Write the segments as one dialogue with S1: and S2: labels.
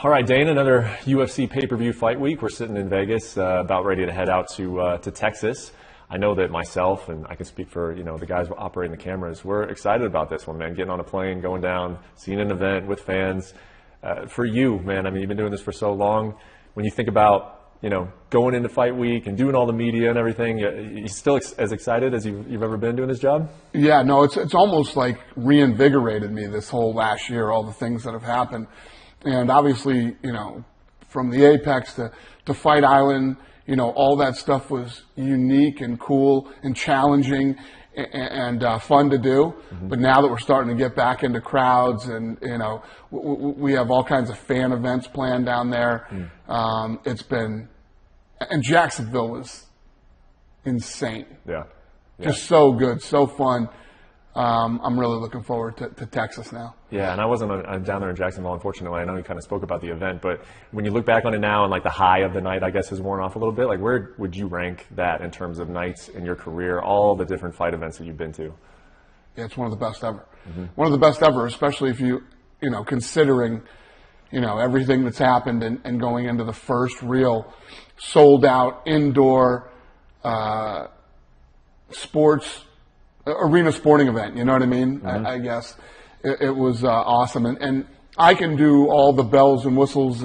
S1: All right, Dane, another UFC pay-per-view fight week. We're sitting in Vegas, about ready to head out to Texas. I know that myself, and I can speak for the guys operating the cameras, we're excited about this one, man. Getting on a plane, going down, seeing an event with fans. For you, man, I mean, you've been doing this for so long. When you think about going into fight week and doing all the media and everything, you still as excited as you've ever been doing this job? Yeah, no, it's almost like reinvigorated me this whole last year, all the things that have happened. And obviously, from the Apex to Fight Island, all that stuff was unique and cool and challenging and fun to do. Mm-hmm. But now that we're starting to get back into crowds and, we have all kinds of fan events planned down there. It's been, and Jacksonville was insane. Yeah. Just so good, so fun. I'm really looking forward to Texas now. Yeah, and I wasn't down there in Jacksonville, unfortunately. I know you kind of spoke about the event, but when you look back on it now and like the high of the night, I guess, has worn off a little bit, like where would you rank that in terms of nights in your career, all the different fight events that you've been to? Yeah, it's one of the best ever. Mm-hmm. One of the best ever, especially if considering, everything that's happened and going into the first real sold-out indoor arena sporting event, you know what I mean? Mm-hmm. I guess it was awesome. And I can do all the bells and whistles,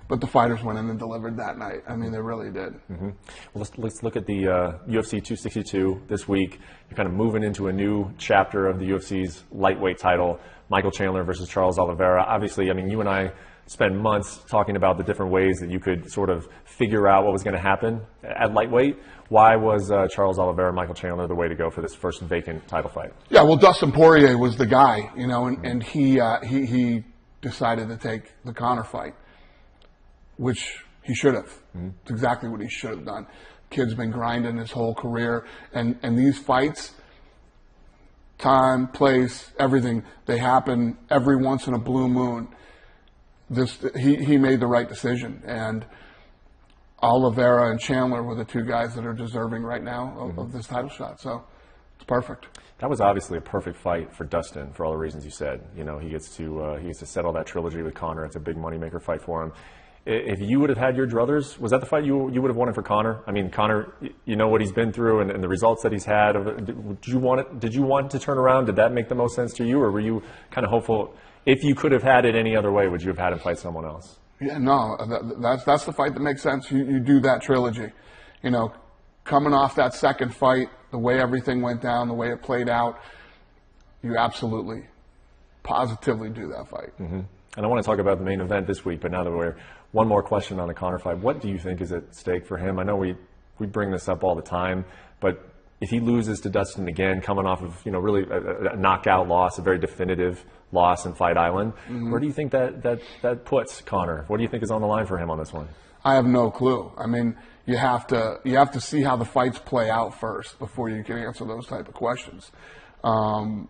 S1: but the fighters went in and delivered that night. I mean, they really did. Mm-hmm. Well, let's look at the UFC 262 this week. You're kind of moving into a new chapter of the UFC's lightweight title, Michael Chandler versus Charles Oliveira. Obviously, I mean, you and I spent months talking about the different ways that you could sort of figure out what was going to happen at lightweight. Why was Charles Oliveira, Michael Chandler the way to go for this first vacant title fight? Yeah, well, Dustin Poirier was the guy, and he decided to take the Conor fight, which he should have. Mm-hmm. It's exactly what he should have done. Kid's been grinding his whole career, and these fights, time, place, everything, they happen every once in a blue moon. He made the right decision, and Oliveira and Chandler were the two guys that are deserving right now of this title shot. So it's perfect. That was obviously a perfect fight for Dustin for all the reasons you said. He gets to settle that trilogy with Conor. It's a big moneymaker fight for him. If you would have had your druthers, was that the fight you would have wanted for Conor? I mean, Conor, you know what he's been through and the results that he's had. Did you want to turn around? Did that make the most sense to you, or were you kind of hopeful? If you could have had it any other way, would you have had him fight someone else? Yeah, no, that's the fight that makes sense. You do that trilogy. Coming off that second fight, the way everything went down, the way it played out, you absolutely, positively do that fight. Mm-hmm. And I want to talk about the main event this week, but now that one more question on the Conor fight, what do you think is at stake for him? I know we bring this up all the time, but if he loses to Dustin again, coming off of really a knockout loss, a very definitive loss in Fight Island, mm-hmm. Where do you think that puts Conor? What do you think is on the line for him on this one? I have no clue. I mean, you have to see how the fights play out first before you can answer those type of questions. You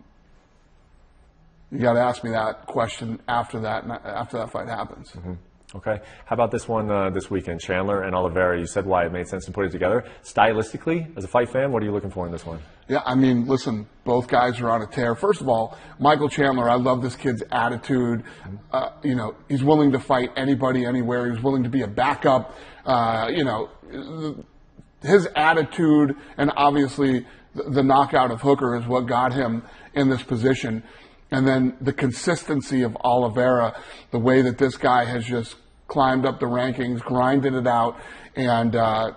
S1: got to ask me that question after that fight happens. Mm-hmm. Okay. How about this one this weekend, Chandler and Oliveira? You said why it made sense to put it together. Stylistically, as a fight fan, what are you looking for in this one? Yeah, I mean, listen, both guys are on a tear. First of all, Michael Chandler, I love this kid's attitude. He's willing to fight anybody, anywhere. He's willing to be a backup. His attitude and obviously the knockout of Hooker is what got him in this position. And then the consistency of Oliveira, the way that this guy has just climbed up the rankings, grinded it out, and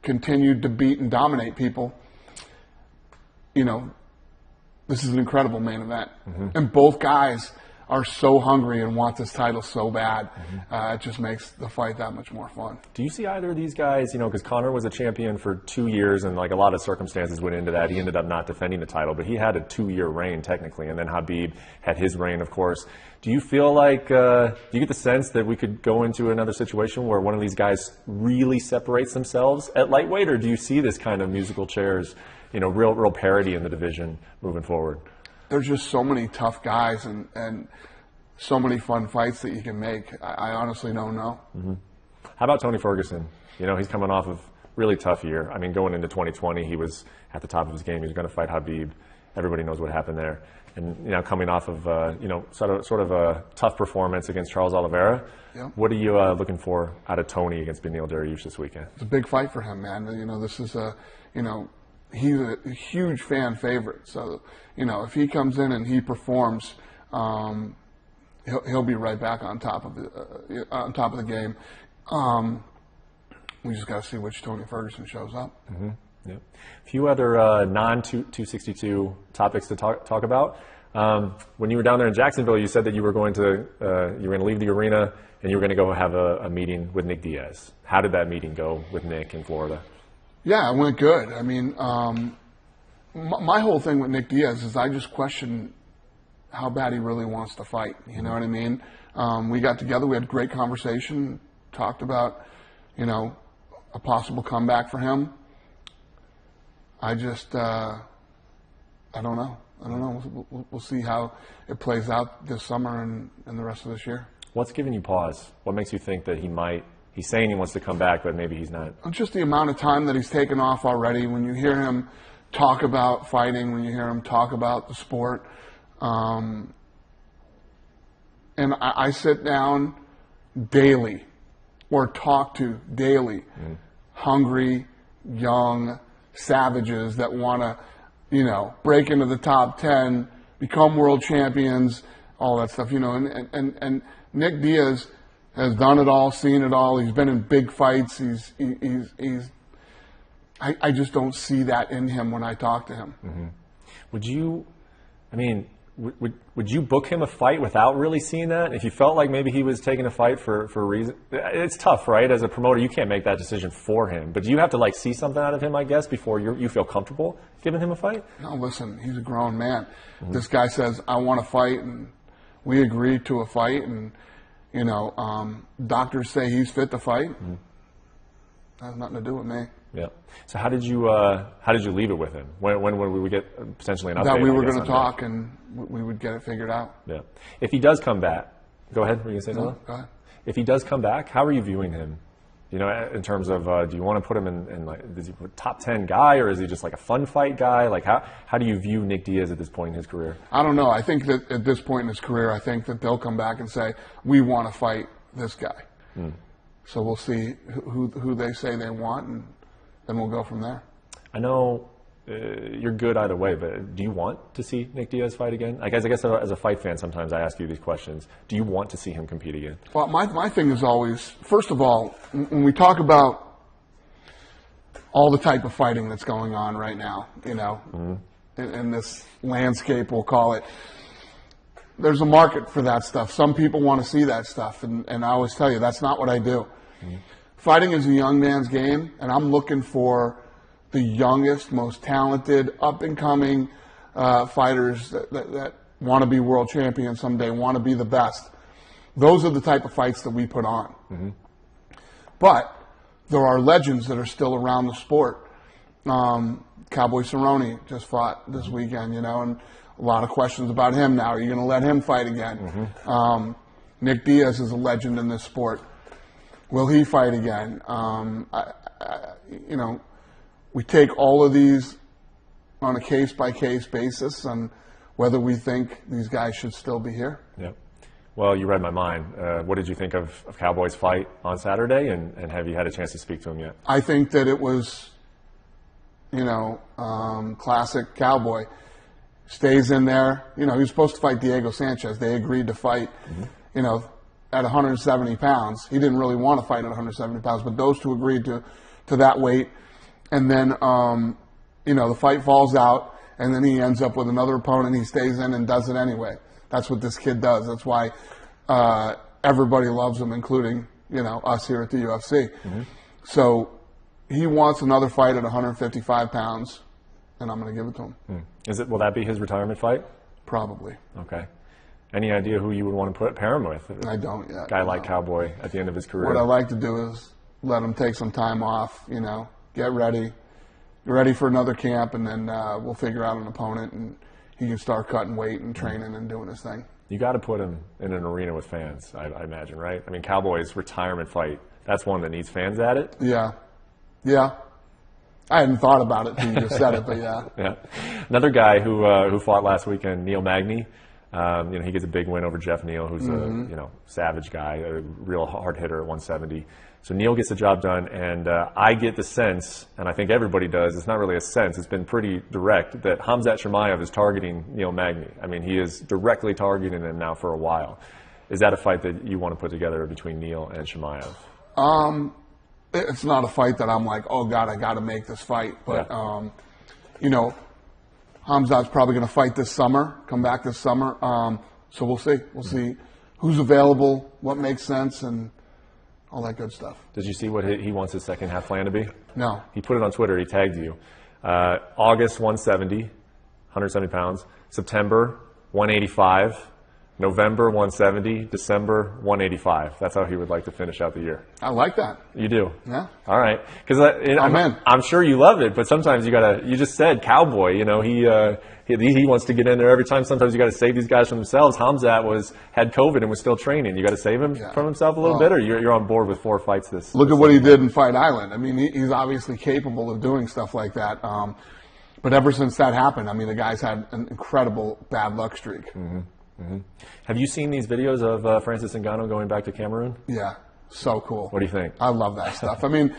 S1: continued to beat and dominate people. This is an incredible main event. Mm-hmm. And both guys are so hungry and want this title so bad. Mm-hmm. It just makes the fight that much more fun. Do you see either of these guys, because Conor was a champion for 2 years and like a lot of circumstances went into that. He ended up not defending the title, but he had a 2-year reign technically, and then Khabib had his reign, of course. Do you feel like, do you get the sense that we could go into another situation where one of these guys really separates themselves at lightweight, or do you see this kind of musical chairs, real parity in the division moving forward? There's just so many tough guys and so many fun fights that you can make. I honestly don't know. Mm-hmm. How about Tony Ferguson? He's coming off of really tough year. I mean, going into 2020, he was at the top of his game. He was going to fight Khabib. Everybody knows what happened there.
S2: And coming off of sort of a tough performance against Charles Oliveira.
S1: Yep.
S2: What are you looking for out of Tony against Beneil Dariush this weekend?
S1: It's a big fight for him, man. This is he's a huge fan favorite. So, if he comes in and he performs, he'll be right back on top of the game. We just got to see which Tony Ferguson shows up.
S2: Mm-hmm. Yep. A few other non-262 topics to talk about. When you were down there in Jacksonville, you said that you were going to leave the arena and you were going to go have a meeting with Nick Diaz. How did that meeting go with Nick in Florida?
S1: Yeah, it went good. I mean, my whole thing with Nick Diaz is I just question how bad he really wants to fight. You know what I mean? We got together, we had a great conversation, talked about, a possible comeback for him. I just, I don't know. We'll see how it plays out this summer and the rest of this year.
S2: What's giving you pause? What makes you think that he's saying he wants to come back, but maybe he's not?
S1: Just the amount of time that he's taken off already. When you hear him talk about fighting, when you hear him talk about the sport, and I sit down daily or talk to daily hungry, young savages that want to, break into the top 10, become world champions, all that stuff, and Nick Diaz has done it all, seen it all. He's been in big fights. I just don't see that in him when I talk to him.
S2: Mm-hmm. Would you book him a fight without really seeing that? If you felt like maybe he was taking a fight for a reason, it's tough, right? As a promoter, you can't make that decision for him. But do you have to see something out of him, I guess, before you feel comfortable giving him a fight?
S1: No, listen, he's a grown man. Mm-hmm. This guy says, I want to fight, and we agreed to a fight, and doctors say he's fit to fight. Mm-hmm. That has nothing to do with me.
S2: Yeah. So how did you leave it with him? When would we get potentially an update?
S1: That we were going to talk and we would get it figured out.
S2: Yeah. If he does come back, go ahead. Were you going to say something?
S1: Go ahead.
S2: If he does come back, how are you viewing him? In terms of, do you want to put him in is he a top 10 guy, or is he just like a fun fight guy? How do you view Nick Diaz at this point in his career?
S1: I don't know. I think that at this point in his career, I think that they'll come back and say, we want to fight this guy. Mm. So we'll see who they say they want, and then we'll go from there.
S2: I know you're good either way, but do you want to see Nick Diaz fight again? I guess as a fight fan, sometimes I ask you these questions. Do you want to see him compete again?
S1: Well, my thing is always, first of all, when we talk about all the type of fighting that's going on right now, mm-hmm. in this landscape, we'll call it, there's a market for that stuff. Some people want to see that stuff, and I always tell you, that's not what I do. Mm-hmm. Fighting is a young man's game, and I'm looking for the youngest, most talented, up-and-coming fighters that want to be world champions someday, want to be the best. Those are the type of fights that we put on. Mm-hmm. But there are legends that are still around the sport. Cowboy Cerrone just fought this weekend, and a lot of questions about him now. Are you going to let him fight again? Mm-hmm. Nick Diaz is a legend in this sport. Will he fight again? We take all of these on a case-by-case basis on whether we think these guys should still be here.
S2: Yep. Well, you read my mind. What did you think of Cowboy's fight on Saturday, and have you had a chance to speak to him yet?
S1: I think that it was, classic Cowboy. Stays in there. He was supposed to fight Diego Sanchez. They agreed to fight, mm-hmm. At 170 pounds. He didn't really want to fight at 170 pounds, but those two agreed to that weight. And then, the fight falls out, and then he ends up with another opponent. He stays in and does it anyway. That's what this kid does. That's why everybody loves him, including, us here at the UFC. Mm-hmm. So he wants another fight at 155 pounds, and I'm going to give it to him.
S2: Mm. Will that be his retirement fight?
S1: Probably.
S2: Okay. Any idea who you would want to pair him with?
S1: I don't yet.
S2: Guy like Cowboy at the end of his career.
S1: What I like to do is let him take some time off, get ready for another camp, and then we'll figure out an opponent, and he can start cutting weight and training and doing his thing.
S2: You got to put him in an arena with fans, I imagine, right? I mean, Cowboy's retirement fight, that's one that needs fans at it.
S1: Yeah. I hadn't thought about it until you just said it, but yeah.
S2: Yeah. Another guy who fought last weekend, Neil Magny. He gets a big win over Jeff Neal, who's a savage guy, a real hard hitter at 170. So Neil gets the job done, and I get the sense, and I think everybody does, it's not really a sense, it's been pretty direct, that Khamzat Chimaev is targeting Neil Magny. I mean, he is directly targeting him now for a while. Is that a fight that you want to put together between Neil and Chimaev?
S1: It's not a fight that I'm like, oh God, I got to make this fight. But Khamzat's probably going to fight this summer, come back this summer. So we'll see. We'll see who's available, what makes sense, and all that good stuff.
S2: Did you see what he wants his second half plan to be?
S1: No.
S2: He put it on Twitter. He tagged you. August 170 pounds. September 185. November 170, December 185. That's how he would like to finish out the year.
S1: I like that.
S2: You do?
S1: Yeah.
S2: All right. Because I'm sure you love it, but sometimes you just said cowboy. He wants to get in there every time. Sometimes you got to save these guys from themselves. Khamzat had COVID and was still training. You got to save him from himself a little bit, or you're on board with 4 fights this.
S1: Look at what he did in Fight Island. I mean, he's obviously capable of doing stuff like that. But ever since that happened, I mean, the guy's had an incredible bad luck streak.
S2: Mm-hmm. Mm-hmm. Have you seen these videos of Francis Ngannou going back to Cameroon?
S1: Yeah, so cool.
S2: What do you think?
S1: I love that stuff. I mean,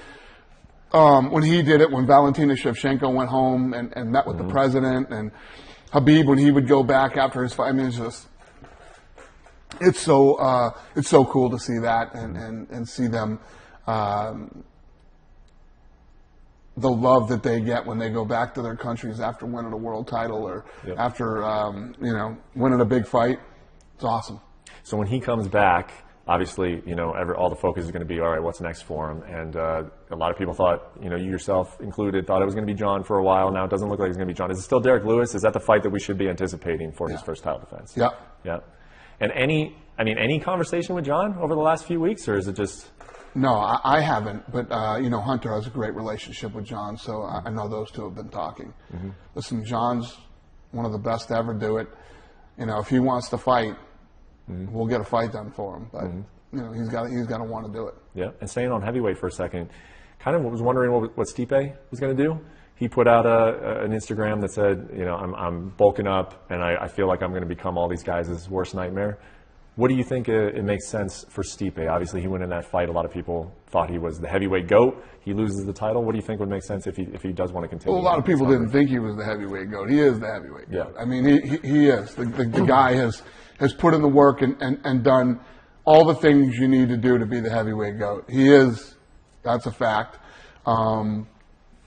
S1: when he did it, when Valentina Shevchenko went home and met with the president, and Habib when he would go back after his fight, I mean, it's so cool to see that and see them. The love that they get when they go back to their countries after winning a world title or after winning a big fight. It's awesome.
S2: So when he comes back, obviously, all the focus is going to be, all right, what's next for him? And a lot of people thought, you yourself included, thought it was going to be John for a while. Now it doesn't look like it's going to be John. Is it still Derrick Lewis? Is that the fight that we should be anticipating for his first title defense?
S1: Yeah.
S2: Yeah. And any conversation with John over the last few weeks, or is it just...
S1: No, I haven't, but Hunter has a great relationship with John, so I know those two have been talking. Mm-hmm. Listen, John's one of the best to ever do it. If he wants to fight, we'll get a fight done for him. But he's got to want to do it.
S2: Yeah, and staying on heavyweight for a second, kind of was wondering what Stipe was going to do. He put out an Instagram that said, I'm bulking up, and I feel like I'm going to become all these guys' worst nightmare. What do you think it makes sense for Stipe? Obviously, he went in that fight. A lot of people thought he was the heavyweight GOAT. He loses the title. What do you think would make sense if he does want to continue?
S1: Well, a lot of people didn't think he was the heavyweight GOAT. He is the heavyweight GOAT. I mean, he is. The guy has put in the work and done all the things you need to do to be the heavyweight GOAT. He is. That's a fact. And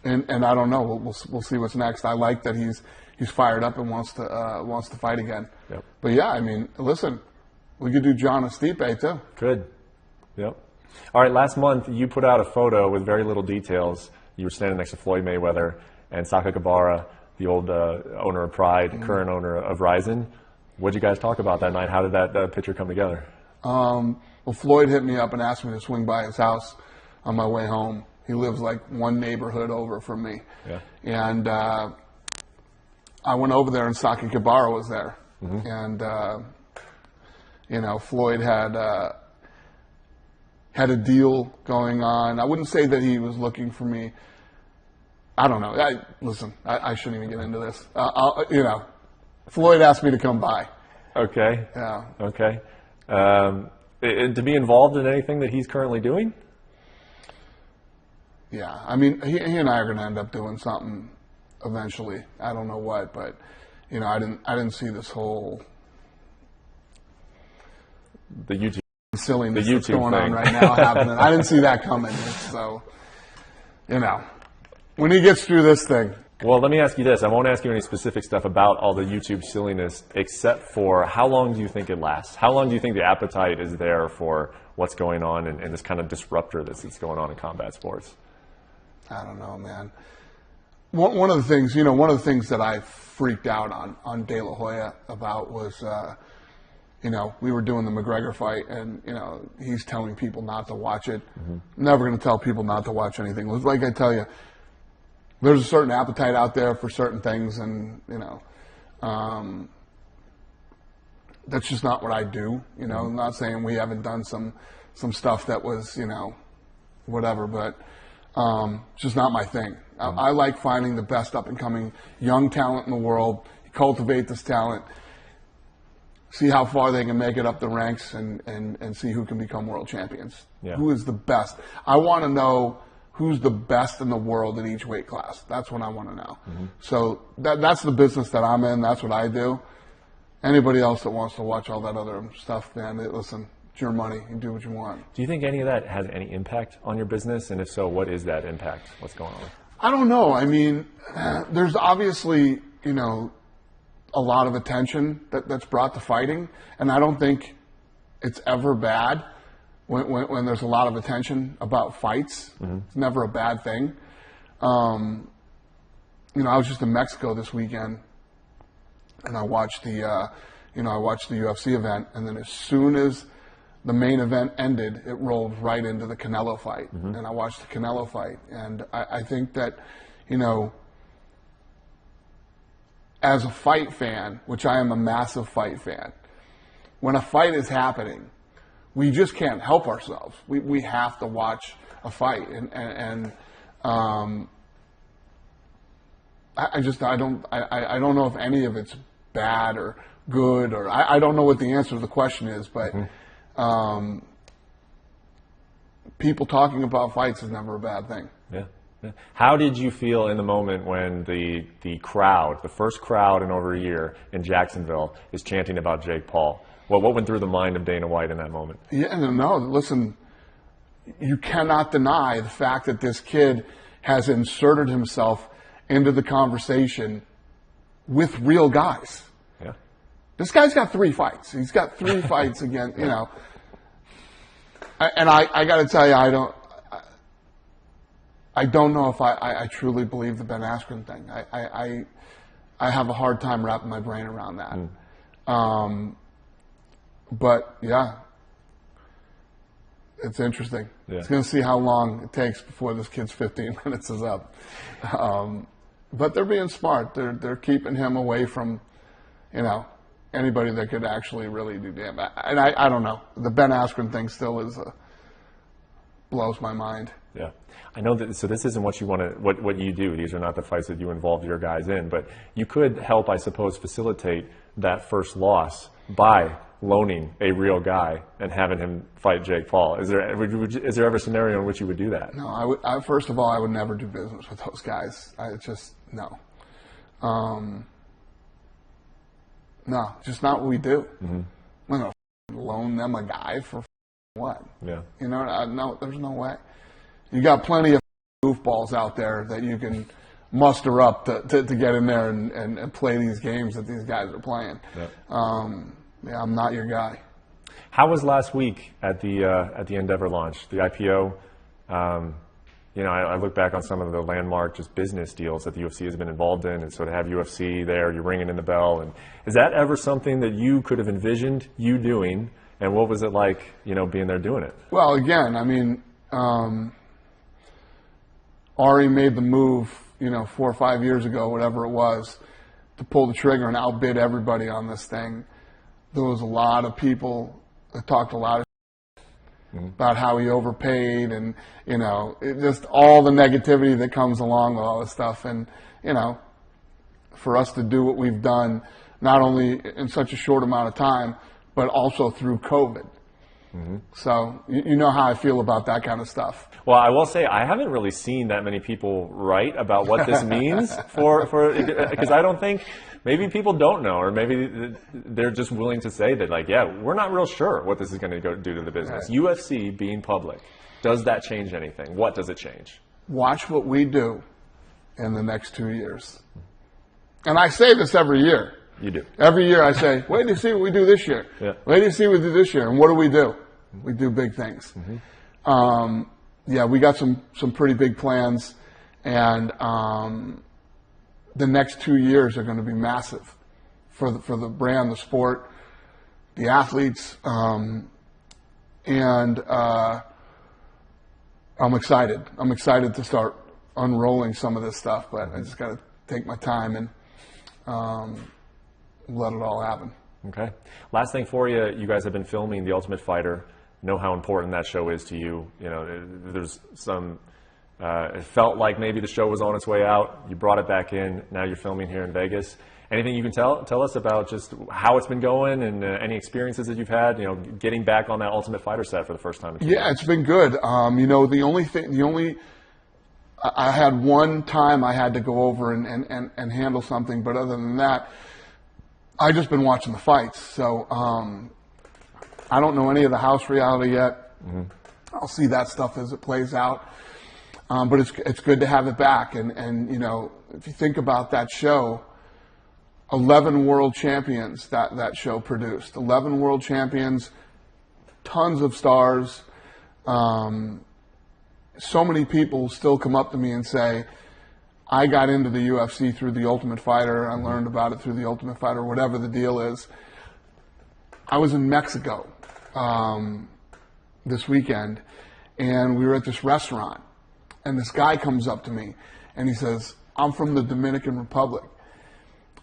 S1: I don't know. We'll see what's next. I like that he's fired up and wants to fight again.
S2: Yep.
S1: But yeah, I mean, listen. We could do John and Stipe, too.
S2: Good. Yep. All right, last month you put out a photo with very little details. You were standing next to Floyd Mayweather and Sakakibara, the old owner of Pride, current owner of Ryzen. What did you guys talk about that night? How did that picture come together?
S1: Well, Floyd hit me up and asked me to swing by his house on my way home. He lives like one neighborhood over from me.
S2: Yeah.
S1: And I went over there and Sakakibara was there. Mm-hmm. And... Floyd had a deal going on. I wouldn't say that he was looking for me. I don't know. I shouldn't even get into this. Floyd asked me to come by.
S2: Okay.
S1: Yeah.
S2: Okay. To be involved in anything that he's currently doing?
S1: Yeah. I mean, he and I are going to end up doing something eventually. I don't know what, but I didn't see this whole.
S2: The YouTube
S1: silliness that's going on right now happening. I didn't see that coming. So, when he gets through this thing.
S2: Well, let me ask you this. I won't ask you any specific stuff about all the YouTube silliness, except for how long do you think it lasts? How long do you think the appetite is there for what's going on and this kind of disruptor that's going on in combat sports?
S1: I don't know, man. One of the things that I freaked out on De La Hoya about was. We were doing the McGregor fight, and, he's telling people not to watch it. Mm-hmm. I'm never going to tell people not to watch anything. Like I tell you, there's a certain appetite out there for certain things, and, that's just not what I do. I'm not saying we haven't done some stuff that was, whatever, but It's just not my thing. I like finding the best up-and-coming young talent in the world, cultivate this talent, see how far they can make it up the ranks, and see who can become world champions.
S2: Yeah.
S1: Who is the best? I want to know who's the best in the world in each weight class. That's what I want to know. So that's the business that I'm in. That's what I do. Anybody else that wants to watch all that other stuff, man, listen, it's your money. You do what you want.
S2: Do you think any of that has any impact on your business? And if so, what is that impact? What's going on?
S1: I don't know. I mean, there's obviously, a lot of attention that's brought to fighting, and I don't think it's ever bad when there's a lot of attention about fights. It's never a bad thing. I was just in Mexico this weekend, and I watched the UFC event, and then as soon as the main event ended, it rolled right into the Canelo fight, and I watched the Canelo fight, and I think that, as a fight fan, which I am a massive fight fan, when a fight is happening, we just can't help ourselves. We have to watch a fight, and I don't know if any of it's bad or good, or I don't know what the answer to the question is, but people talking about fights is never a bad thing.
S2: Yeah. How did you feel in the moment when the crowd, the first crowd in over a year in Jacksonville, is chanting about Jake Paul? What went through the mind of Dana White in that moment?
S1: Yeah, no, listen, you cannot deny the fact that this kid has inserted himself into the conversation with real guys.
S2: Yeah.
S1: This guy's got 3 fights. He's got 3 fights against, And I got to tell you, I don't know if I truly believe the Ben Askren thing. I have a hard time wrapping my brain around that. But yeah, it's interesting.
S2: Yeah.
S1: It's going to see how long it takes before this kid's 15 minutes is up. But they're being smart. They're keeping him away from, anybody that could actually really do damage. And I don't know. The Ben Askren thing still blows my mind.
S2: Yeah, I know that. So this isn't what you want to, what you do. These are not the fights that you involve your guys in. But you could help, I suppose, facilitate that first loss by loaning a real guy and having him fight Jake Paul. Is there ever a scenario in which you would do that?
S1: No, first of all, I would never do business with those guys. No. No, just not what we do. I'm going to loan them a guy for what?
S2: Yeah.
S1: No, there's no way. You got plenty of goofballs out there that you can muster up to get in there and play these games that these guys are playing.
S2: Yep.
S1: I'm not your guy.
S2: How was last week at the Endeavor launch, the IPO? I look back on some of the landmark just business deals that the UFC has been involved in, and so to have UFC there, you're ringing in the bell. And is that ever something that you could have envisioned you doing? And what was it like, being there doing it?
S1: Well, again, Ari made the move, 4 or 5 years ago, whatever it was, to pull the trigger and outbid everybody on this thing. There was a lot of people that talked a lot of about how he overpaid and, just all the negativity that comes along with all this stuff. And, for us to do what we've done, not only in such a short amount of time, but also through COVID. So you know how I feel about that kind of stuff.
S2: Well, I will say I haven't really seen that many people write about what this means because I don't think, maybe people don't know, or maybe they're just willing to say that, we're not real sure what this is going to go do to the business. Right. UFC being public, does that change anything? What does it change? Watch what we do in the next 2 years. And I say this every year. You do. Every year I say, wait to see what we do this year. Yeah. Wait to see what we do this year. And what do? We do big things. We got some pretty big plans. And the next 2 years are going to be massive for the brand, the sport, the athletes. And I'm excited. I'm excited to start unrolling some of this stuff. But I just got to take my time and let it all happen. Okay. Last thing for you, you guys have been filming The Ultimate Fighter. Know how important that show is to you. There's some It felt like maybe the show was on its way out. You brought it back in. Now you're filming here in Vegas. Anything you can tell us about just how it's been going and any experiences that you've had, getting back on that Ultimate Fighter set for the first time?
S1: Yeah, it's been good. I had one time I had to go over and handle something, but other than that, I've just been watching the fights. So I don't know any of the house reality yet. Mm-hmm. I'll see that stuff as it plays out. But it's good to have it back. And if you think about that show, 11 world champions that show produced. 11 world champions, tons of stars. So many people still come up to me and say, I got into the UFC through The Ultimate Fighter. I learned about it through The Ultimate Fighter, whatever the deal is. I was in Mexico this weekend, and we were at this restaurant. And this guy comes up to me, and he says, I'm from the Dominican Republic.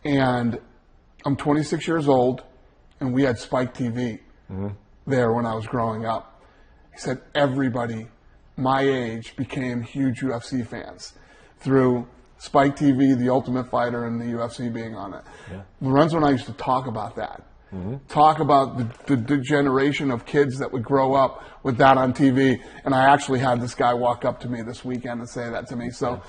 S1: And I'm 26 years old, and we had Spike TV there when I was growing up. He said, everybody my age became huge UFC fans through Spike TV, The Ultimate Fighter, and the UFC being on it. Yeah. Lorenzo and I used to talk about that. Mm-hmm. Talk about the generation of kids that would grow up with that on TV. And I actually had this guy walk up to me this weekend and say that to me. So,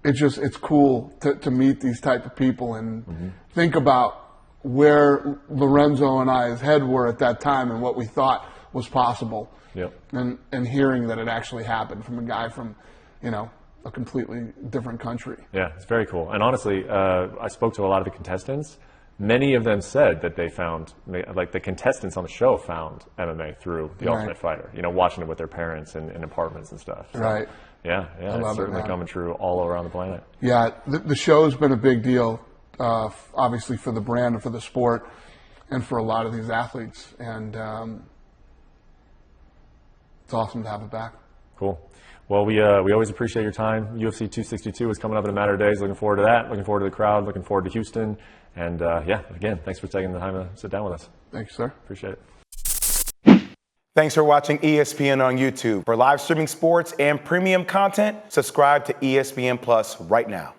S1: it's cool to meet these type of people and think about where Lorenzo and I's head were at that time and what we thought was possible. Yep. And hearing that it actually happened from a guy from, a completely different country.
S2: Yeah, it's very cool. And honestly, I spoke to a lot of the contestants. Many of them said that they found, like the contestants on the show found MMA through The Ultimate Fighter, watching it with their parents in apartments and stuff. So,
S1: right.
S2: Yeah, it's certainly coming true all around the planet.
S1: Yeah, the show's been a big deal, obviously for the brand and for the sport and for a lot of these athletes. And it's awesome to have it back.
S2: Cool. Well, we always appreciate your time. UFC 262 is coming up in a matter of days. Looking forward to that. Looking forward to the crowd. Looking forward to Houston. And again, thanks for taking the time to sit down with us.
S1: Thanks, sir.
S2: Appreciate it.
S3: Thanks for watching ESPN on YouTube. For live streaming sports and premium content, subscribe to ESPN Plus right now.